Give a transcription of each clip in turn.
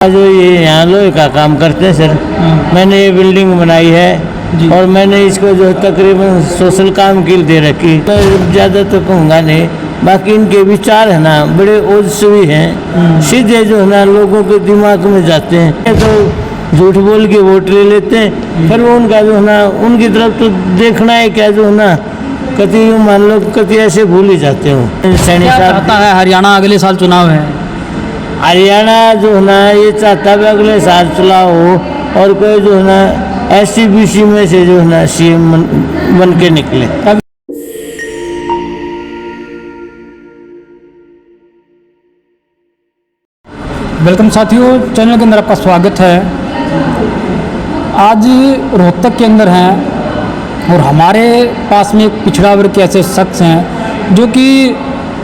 जो ये यहाँ लोहे का काम करते हैं सर, मैंने ये बिल्डिंग बनाई है और मैंने इसको जो तकरीबन सोशल काम के लिए दे रखी। तो ज़्यादा तो कहूँगा नहीं, बाकी इनके विचार है ना बड़े ओजस्वी हैं, सीधे जो है ना लोगों के दिमाग में जाते हैं। तो झूठ बोल के वोट ले लेते हैं, फिर वो उनका जो है ना उनकी तरफ तो देखना है क्या जो है ना कति मान लो कति ऐसे भूल ही जाते हो। क्या चाहता है हरियाणा? अगले साल चुनाव है, हरियाणा जो है ना ये चाहता है अगले साल चुनाव हो और कोई जो है ना SC-BC में से जो है ना CM बन के निकले। वेलकम साथियों, चैनल के अंदर आपका स्वागत है। आज रोहतक के अंदर हैं और हमारे पास में एक पिछड़ा वर्ग के ऐसे शख्स हैं जो कि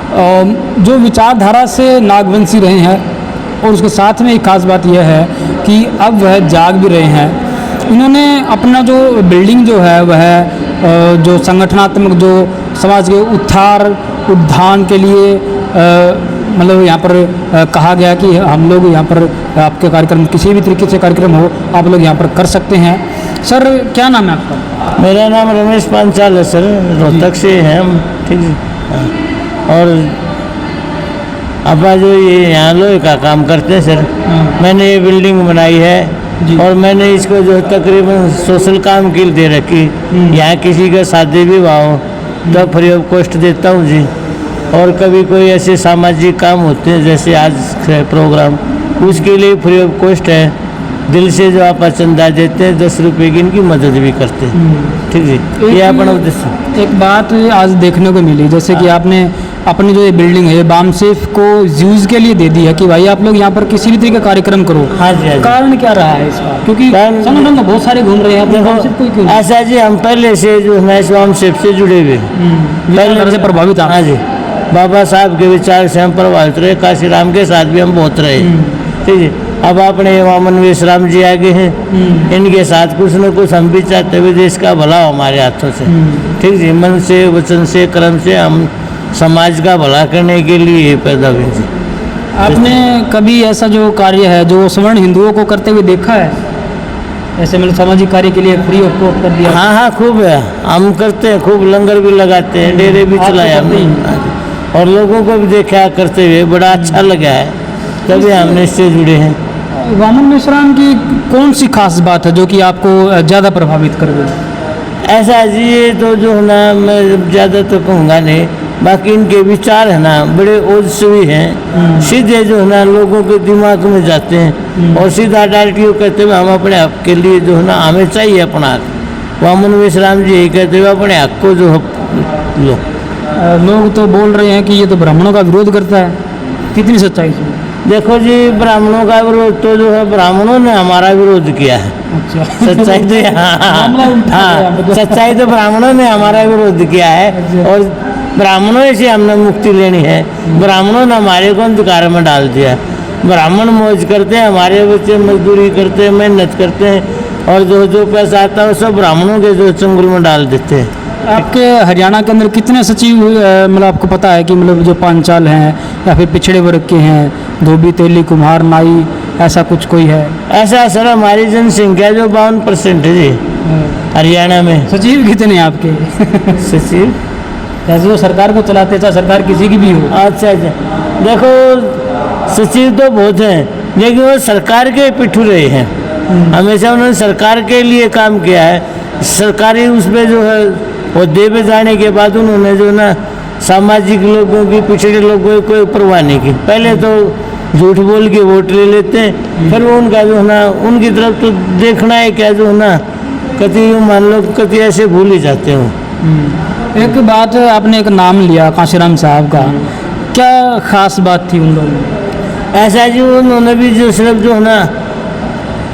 जो विचारधारा से नागवंशी रहे हैं और उसके साथ में एक खास बात यह है कि अब वह जाग भी रहे हैं। इन्होंने अपना जो बिल्डिंग जो है वह जो संगठनात्मक जो समाज के उत्थान के लिए मतलब यहाँ पर कहा गया कि हम लोग यहाँ पर आपके कार्यक्रम किसी भी तरीके से कार्यक्रम हो आप लोग यहाँ पर कर सकते हैं। सर क्या नाम है आपका? मेरा नाम रमेश पांचाल है सर, रोहतक से हैं हम। ठीक है। और अपना जो ये यहाँ लोहे का काम करते हैं सर, मैंने ये बिल्डिंग बनाई है और मैंने इसको जो तकरीबन सोशल काम के लिए दे रखी। यहाँ किसी का शादी विवाह हो तो फ्री ऑफ कॉस्ट देता हूँ जी, और कभी कोई ऐसे सामाजिक काम होते हैं जैसे आज प्रोग्राम, उसके लिए फ्री ऑफ कॉस्ट है। दिल से जो आप चंदा देते हैं 10 रुपये की इनकी मदद भी करते हैं। ठीक है, ये अपना उद्देश्य। एक बात आज देखने को मिली, जैसे कि आपने अपनी जो ये बिल्डिंग है बामसेफ को यूज़ के लिए दे दी है कि भाई आप लोग यहाँ पर किसी भी तरीके का कार्यक्रम करो। हाँ जी, हाँ जी। कारण क्या रहा है इसका? क्योंकि संगठन तो बहुत सारे घूम रहे हैं, बामसेफ कोई क्यों? ऐसा जी, हम पहले से जो है बामसेफ से जुड़े हुए पहले से प्रभावित। हाँ जी, बाबा साहब के विचार से हम प्रभावित रहे, काशीराम के साथ भी हम बहुत रहे। ठीक है, अब अपने वामन विश्राम जी आगे हैं, इनके साथ कुछ न कुछ हम भी चाहते हुए देश का भला हो हमारे हाथों से। ठीक है, मन से वचन से कर्म से हम समाज का भला करने के लिए पैदा हुए जी। आपने कभी ऐसा जो कार्य है जो सवर्ण हिंदुओं को करते हुए देखा है? ऐसे मतलब सामाजिक कार्य के लिए फ्री ऑफ कॉस्ट कर दिया? हाँ हाँ, खूब है, हम करते हैं, खूब लंगर भी लगाते हैं, डेरे भी चलाया हमने और लोगों को भी देखा करते हुए, बड़ा अच्छा लगा है, तभी हमने इससे जुड़े हैं। वामन मिश्राम की कौन सी खास बात है जो कि आपको ज़्यादा प्रभावित कर गई? ऐसा जी, ये तो जो है ना मैं ज़्यादा तो कहूँगा नहीं, बाकी इनके विचार है ना बड़े ओजस्वी हैं, सीधे जो है ना लोगों के दिमाग में जाते हैं और सीधा डायरेक्ट यूँ कहते हुए हम अपने हक के लिए जो है ना हमें चाहिए अपना हक। वामन विश्राम जी यही कहते हुए अपने हक को जो लो। लोग तो बोल रहे हैं कि ये तो ब्राह्मणों का विरोध करता है, कितनी सच्चाई इसमें? देखो जी, ब्राह्मणों का विरोध तो जो है ब्राह्मणों ने हमारा विरोध किया है। अच्छा, सच्चाई तो हाँ, सच्चाई तो ब्राह्मणों ने हमारा विरोध किया है और ब्राह्मणों से हमने मुक्ति लेनी है। ब्राह्मणों ने हमारे को अंधकार में डाल दिया। ब्राह्मण मौज करते हैं, हमारे बच्चे मजदूरी करते हैं, मेहनत करते हैं और जो पैसा आता है वो सब ब्राह्मणों के जो चंगुल में डाल देते हैं। आपके हरियाणा के अंदर कितने सचिव मतलब आपको पता है कि मतलब जो पांचाल हैं या फिर पिछड़े वर्ग के हैं, धोबी तेली कुम्हार नाई, ऐसा कुछ कोई है? ऐसा सर हमारी जनसंख्या जो 52% है जी हरियाणा में। सचिव कितने हैं आपके? सचिव जैसे वो सरकार को चलाते, चाहे सरकार किसी की भी हो। अच्छा अच्छा, देखो सचिव तो बहुत हैं लेकिन वो सरकार के पिट्ठू रहे हैं, हमेशा उन्होंने सरकार के लिए काम किया है। सरकारी उसमें जो है ओहदे पे जाने के बाद उन्होंने जो ना सामाजिक लोगों की, पिछड़े लोगों की कोई परवाह नहीं की। पहले तो झूठ बोल के वोट ले लेते हैं, फिर वो उनका जो है ना उनकी तरफ तो देखना है क्या जो है ना कति मान लो कति ऐसे भूल ही जाते हो। एक बात, आपने एक नाम लिया काशीराम साहब का, क्या खास बात थी उन लोगों में? ऐसा जी, उन्होंने भी जो सिर्फ जो है ना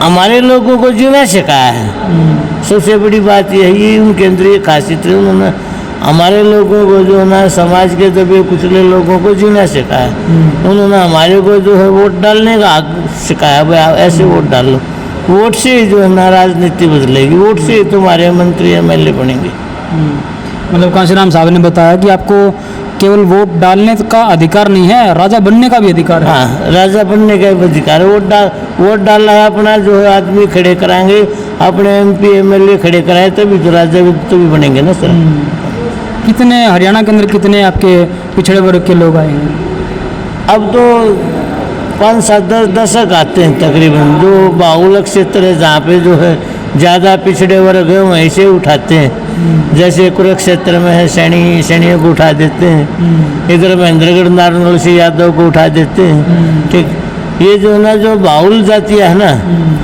हमारे लोगों को जीना सिखाया है। सबसे बड़ी बात यही उनके अंदर ये खासियत है, उन्होंने हमारे लोगों को जो है ना समाज के दबे कुचले लोगों को जीना सिखाया। उन्होंने हमारे को जो है वोट डालने का सिखाया, भाई ऐसे वोट डाल लो, वोट से ही जो है ना राजनीति बदलेगी, वोट से ही तुम्हारे मंत्री MLA बनेंगे। मतलब काशीराम साहब ने बताया कि आपको केवल वोट डालने का अधिकार नहीं है, राजा बनने का भी अधिकार है। हाँ, राजा बनने का भी अधिकार है। वोट डालना है अपना, जो है आदमी खड़े कराएंगे, अपने MP MLA खड़े कराए तभी तो राजा भी तो भी बनेंगे ना सर। कितने हरियाणा के अंदर कितने आपके पिछड़े वर्ग के लोग आए हैं? अब तो 5-7 दशक आते हैं तकरीबन। जो बाहुल्य क्षेत्र है जहाँ पे जो है ज़्यादा पिछड़े वर्ग है वहीं से उठाते हैं। जैसे कुरुक्षेत्र में है सैनियों को उठा देते हैं, इधर महेंद्रगढ़ नारनौल से यादव को उठा देते हैं। ठीक, ये जो है ना जो बाहुल जातियाँ है ना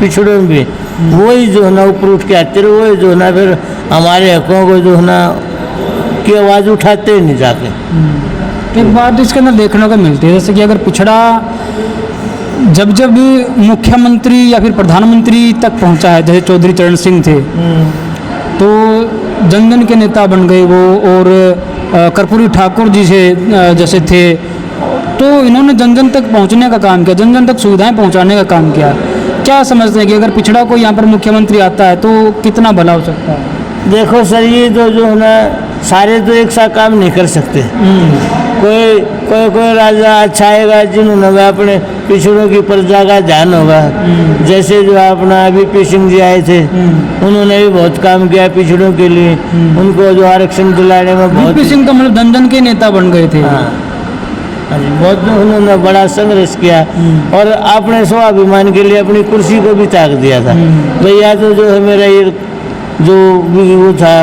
पिछड़ों में भी, वही जो है ना ऊपर उठ के आते रहे, वही जो है ना फिर हमारे हकों को जो है ना की आवाज़ उठाते ही नहीं जाके। एक बात इसके अंदर देखने को मिलती है, जैसे कि अगर पिछड़ा जब जब मुख्यमंत्री या फिर प्रधानमंत्री तक पहुंचा है, जैसे चौधरी चरण सिंह थे तो जन जन के नेता बन गए वो, और कर्पूरी ठाकुर जी से जैसे थे, तो इन्होंने जन जन तक पहुंचने का काम किया, जन जन तक सुविधाएं पहुंचाने का काम किया। क्या समझते हैं कि अगर पिछड़ा कोई यहाँ पर मुख्यमंत्री आता है तो कितना भला हो सकता है? देखो सर, ये जो है ना सारे तो एक साथ काम नहीं कर सकते। कोई राजा अच्छा आएगा जिन्होंने अपने पिछड़ों की प्रजा का ध्यान होगा। जैसे जो अपना VP सिंह जी आए थे, उन्होंने भी बहुत काम किया पिछड़ों के लिए, उनको जो आरक्षण दिलाने में बहुत। VP सिंह तो मतलब जन जन के नेता बन गए थे। हाँ, बहुत उन्होंने बड़ा संघर्ष किया और अपने स्वाभिमान के लिए अपनी कुर्सी को भी त्याग दिया था। भैया तो जो है मेरा ये जो भी वो था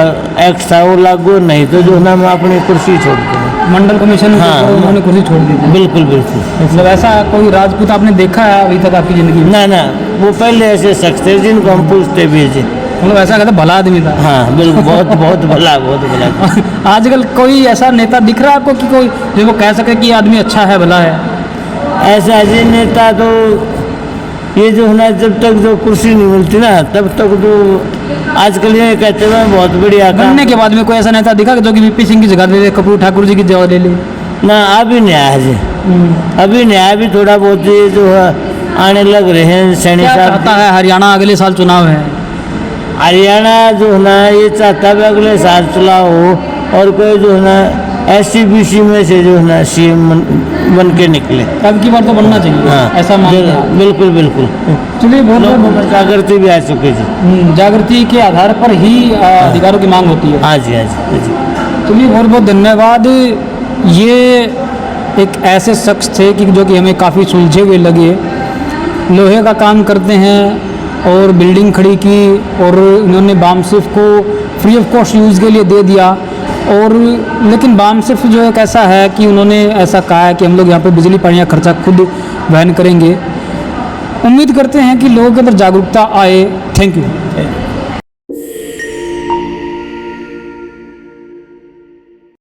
एक्ट था वो लागू नहीं, तो जो ना मैं अपनी कुर्सी छोड़ दूँ। मंडल कमीशन उन्होंने कुर्सी छोड़ दी थी। बिल्कुल बिल्कुल। मतलब ऐसा कोई राजपूत आपने देखा है अभी तक आपकी ज़िंदगी में? ना, वो पहले ऐसे शख्स थे जिनको हम पूछते भी थे। मतलब ऐसा कहते भला आदमी था। हाँ बिल्कुल, बहुत भला। आजकल कोई ऐसा नेता दिख रहा है आपको कि कोई जो वो कह सके कि आदमी अच्छा है, भला है? ऐसा अजय नेता तो ये जो है ना जब तक जो कुर्सी नहीं मिलती ना तब तक तो आजकल ये कहते हैं बहुत बढ़िया काम। बनने के बाद में कोई ऐसा नेता दिखा जो कि VP सिंह की जगह ले ले, कर्पूरी ठाकुर जी की जगह ले ले? ना, अभी नहीं आया जी, अभी नहीं आया। अभी थोड़ा बहुत ये जो है आने लग रहे हैं। सैनी क्या साहब चाहता है हरियाणा? अगले साल चुनाव है, हरियाणा जो है ना ये चाहता है अगले साल चुनाव हो और कोई जो है ना SC BC में से जो है ना CM बन के निकले। अब की बार तो बनना चाहिए। हाँ, ऐसा मानते हैं? बिल्कुल। चलिए, बहुत जागृति भी आ चुकी थी। जागृति के आधार पर ही अधिकारों की मांग होती है। हाँ जी। चलिए, बहुत धन्यवाद। ये एक ऐसे शख्स थे कि जो कि हमें काफ़ी सुलझे हुए लगे। लोहे का काम करते हैं और बिल्डिंग खड़ी की, और इन्होंने बामसिफ को फ्री ऑफ कॉस्ट यूज़ के लिए दे दिया। और लेकिन बामसिफ जो एक ऐसा है कि उन्होंने ऐसा कहा है कि हम लोग यहाँ पे बिजली पानी का खर्चा खुद वहन करेंगे। उम्मीद करते हैं कि लोगों के अंदर जागरूकता आए। Thank you.